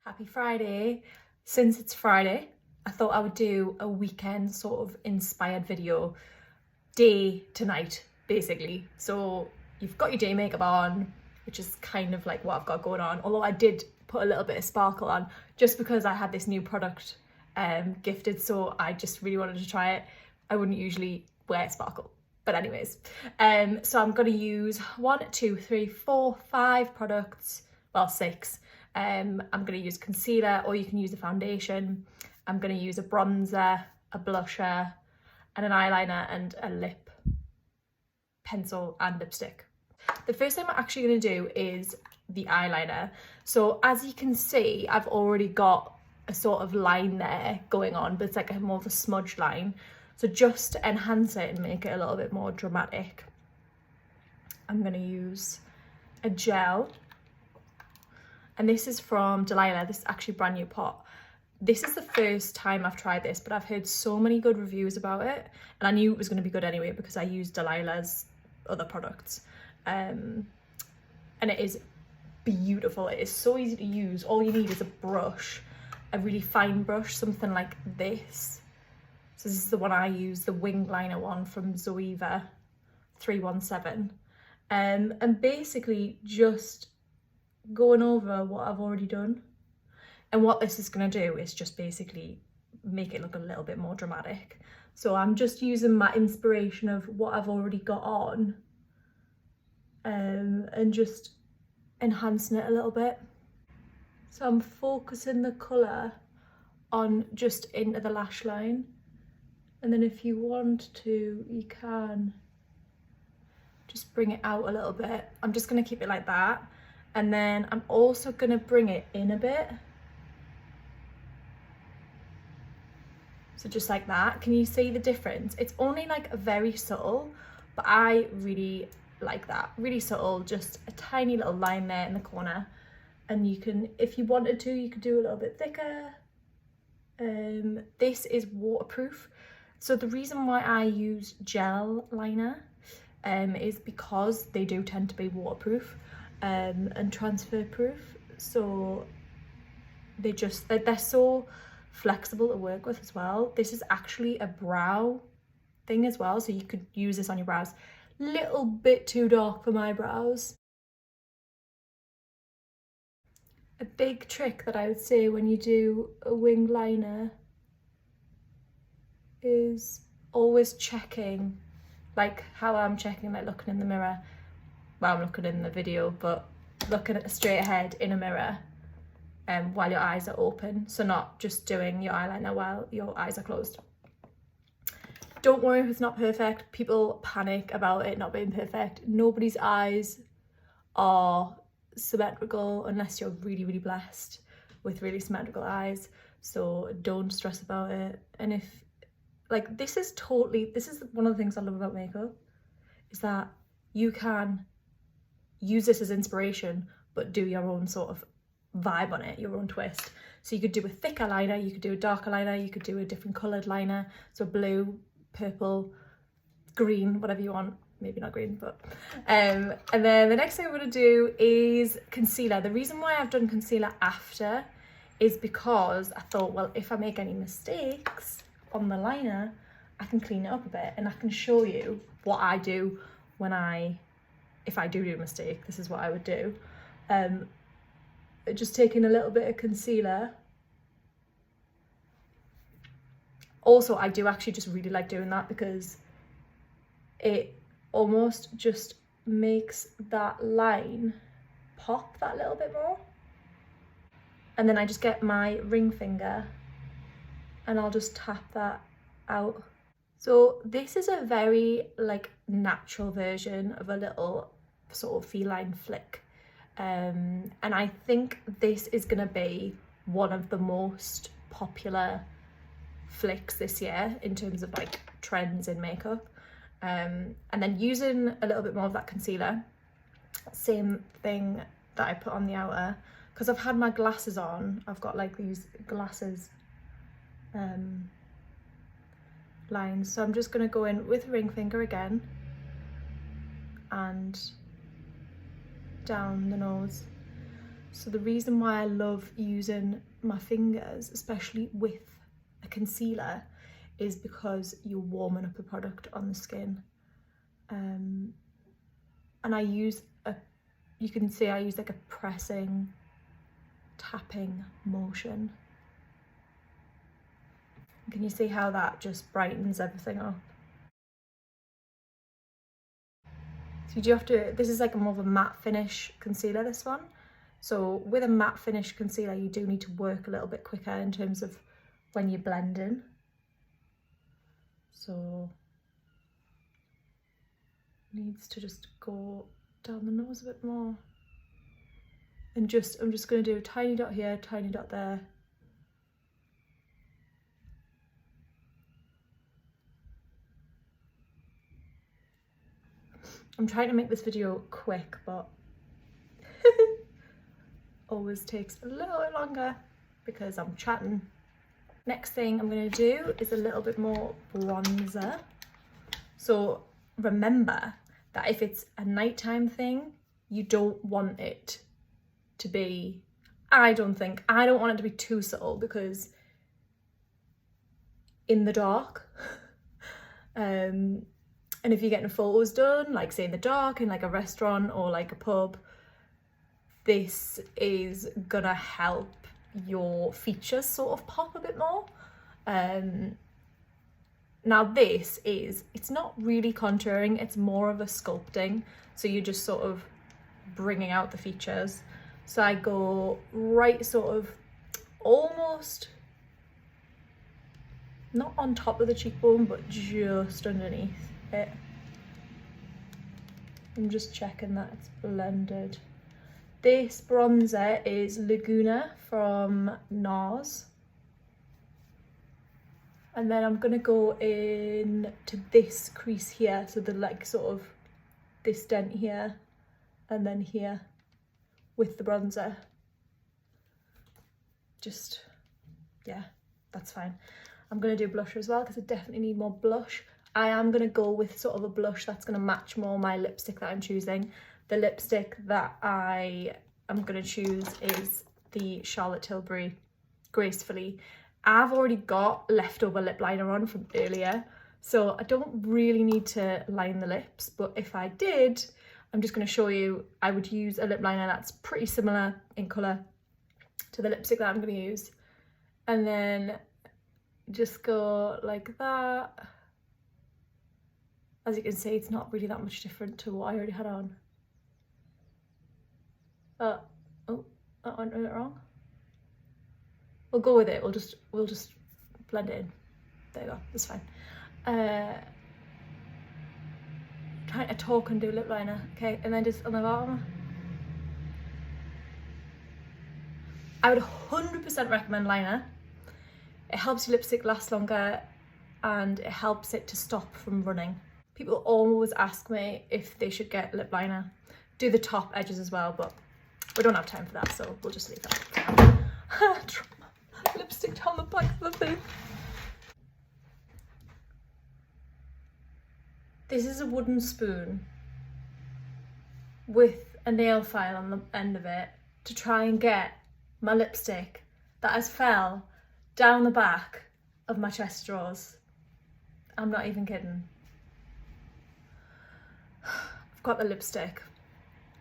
Happy Friday. Since it's Friday, I thought I would do a weekend sort of inspired video, day to night basically. So you've got your day makeup on, which is kind of like what I've got going on, although I did put a little bit of sparkle on just because I had this new product gifted, so I just really wanted to try it. I wouldn't usually wear sparkle, but anyways, so I'm going to use 1, 2, 3, 4, 5 products, well 6. I'm going to use concealer, or you can use a foundation. I'm going to use a bronzer, a blusher, and an eyeliner, and a lip pencil and lipstick. The first thing I'm actually going to do is the eyeliner. So as you can see, I've already got a sort of line there going on, but it's like a more of a smudge line. So just to enhance it and make it a little bit more dramatic, I'm going to use a gel. And this is from Delilah. This is actually a brand new pot. This is the first time I've tried this, but I've heard so many good reviews about it. And I knew it was going to be good anyway because I used Delilah's other products. And it is beautiful. It is so easy to use. All you need is a brush, a really fine brush, something like this. So this is the one I use, the wing liner one from Zoeva 317. And basically just going over what I've already done. And what this is going to do is just basically make it look a little bit more dramatic. So I'm just using my inspiration of what I've already got on, and just enhancing it a little bit. So I'm focusing the colour on just into the lash line. And then if you want to, you can just bring it out a little bit. I'm just going to keep it like that. And then I'm also going to bring it in a bit. So just like that. Can you see the difference? It's only like very subtle, but I really like that. Really subtle, just a tiny little line there in the corner. And you can, if you wanted to, you could do a little bit thicker. This is waterproof. So the reason why I use gel liner is because they do tend to be waterproof. And transfer proof, so they're so flexible to work with as well. This is actually a brow thing as well, so you could use this on your brows. Little bit too dark for my brows. A big trick that I would say when you do a wing liner is always checking, like how I'm checking, like looking in the mirror. Well, I'm looking in the video, but looking at straight ahead in a mirror while your eyes are open. So not just doing your eyeliner while your eyes are closed. Don't worry if it's not perfect. People panic about it not being perfect. Nobody's eyes are symmetrical unless you're really, really blessed with really symmetrical eyes. So don't stress about it. And if, like, this is one of the things I love about makeup, is that you can use this as inspiration, but do your own sort of vibe on it, your own twist. So you could do a thicker liner, you could do a darker liner, you could do a different coloured liner, so blue, purple, green, whatever you want. Maybe not green, but and then the next thing I'm going to do is concealer. The reason why I've done concealer after is because I thought, well, if I make any mistakes on the liner, I can clean it up a bit, and I can show you what I do if I do a mistake. This is what I would do. Just taking a little bit of concealer. Also, I do actually just really like doing that because it almost just makes that line pop that little bit more. And then I just get my ring finger and I'll just tap that out. So this is a very like natural version of a little sort of feline flick, and I think this is going to be one of the most popular flicks this year in terms of like trends in makeup. And then using a little bit more of that concealer, same thing that I put on the outer, because I've had my glasses on. I've got like these glasses lines, so I'm just going to go in with ring finger again and down the nose. So the reason why I love using my fingers, especially with a concealer, is because you're warming up the product on the skin. And I use you can see I use like a pressing, tapping motion. Can you see how that just brightens everything up? So you do have to, this is like more of a matte finish concealer, this one. So with a matte finish concealer, you do need to work a little bit quicker in terms of when you're blending. So needs to just go down the nose a bit more. And I'm just going to do a tiny dot here, tiny dot there. I'm trying to make this video quick, but always takes a little bit longer because I'm chatting. Next thing I'm going to do is a little bit more bronzer. So remember that if it's a nighttime thing, you don't want it to be, I don't want it to be too subtle, because in the dark, and if you're getting photos done, like say in the dark in like a restaurant or like a pub, this is gonna help your features sort of pop a bit more. Now it's not really contouring, it's more of a sculpting. So you're just sort of bringing out the features. So I go right sort of almost, not on top of the cheekbone, but just underneath it. I'm just checking that it's blended. This bronzer is Laguna from NARS. And then I'm gonna go in to this crease here, so the like sort of this dent here and then here with the bronzer. Just, yeah, that's fine. I'm gonna do blusher as well because I definitely need more blush. I am gonna go with sort of a blush that's gonna match more my lipstick that I'm choosing. The lipstick that I am gonna choose is the Charlotte Tilbury Gracefully. I've already got leftover lip liner on from earlier, so I don't really need to line the lips, but if I did, I'm just going to show you, I would use a lip liner that's pretty similar in colour to the lipstick that I'm going to use, and then just go like that. As you can see, it's not really that much different to what I already had on. Oh, that went a bit wrong. We'll go with it. We'll just blend it in. There you go. That's fine. Trying to talk and do lip liner. Okay, and then just on the bottom. I would 100% recommend liner. It helps your lipstick last longer and it helps it to stop from running. People always ask me if they should get lip liner. Do the top edges as well, but we don't have time for that, so we'll just leave that. Lipstick down the back of the thing. This is a wooden spoon with a nail file on the end of it to try and get my lipstick that has fell down the back of my chest drawers. I'm not even kidding. I've got the lipstick.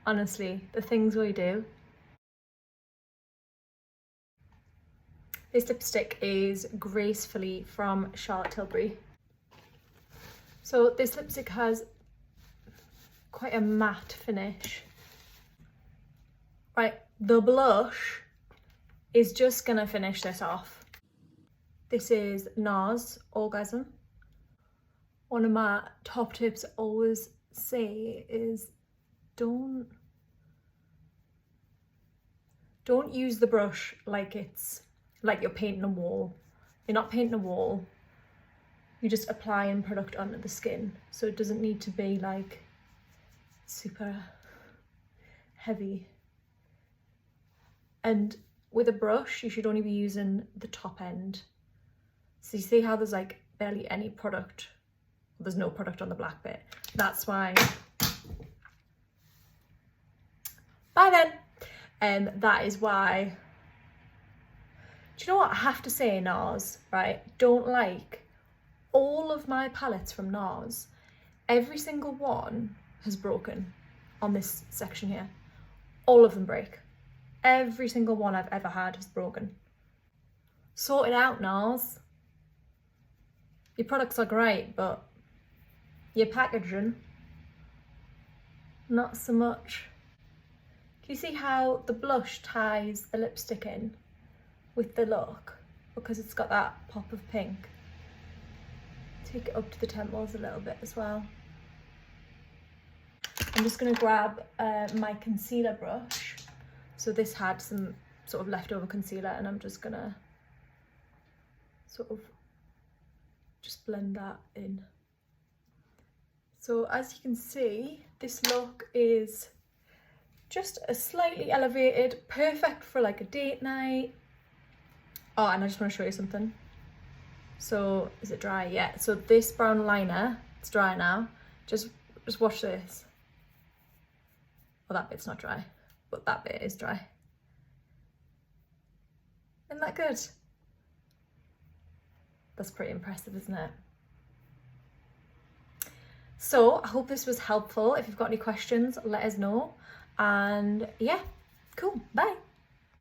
Honestly, the things we do. This lipstick is Gracefully from Charlotte Tilbury. So this lipstick has quite a matte finish. Right, the blush is just gonna finish this off. This is NARS Orgasm. One of my top tips I always say is don't use the brush like it's like you're painting a wall. You're not painting a wall. You're just applying product onto the skin. So it doesn't need to be like super heavy. And with a brush, you should only be using the top end. So you see how there's like barely any product. There's no product on the black bit. That's why. Bye then. That is why. Do you know what I have to say, NARS, right? Don't like all of my palettes from NARS. Every single one has broken on this section here. All of them break. Every single one I've ever had has broken. Sort it out, NARS. Your products are great, but your packaging, not so much. Can you see how the blush ties the lipstick in with the look? Because it's got that pop of pink. Take it up to the temples a little bit as well. I'm just going to grab my concealer brush. So this had some sort of leftover concealer, and I'm just going to sort of just blend that in. So as you can see, this look is just a slightly elevated, perfect for like a date night. Oh, and I just want to show you something. So is it dry? Yeah. So this brown liner, it's dry now. Just watch this. Well, that bit's not dry, but that bit is dry. Isn't that good? That's pretty impressive, isn't it? So I hope this was helpful. If you've got any questions, let us know. And yeah, cool. Bye.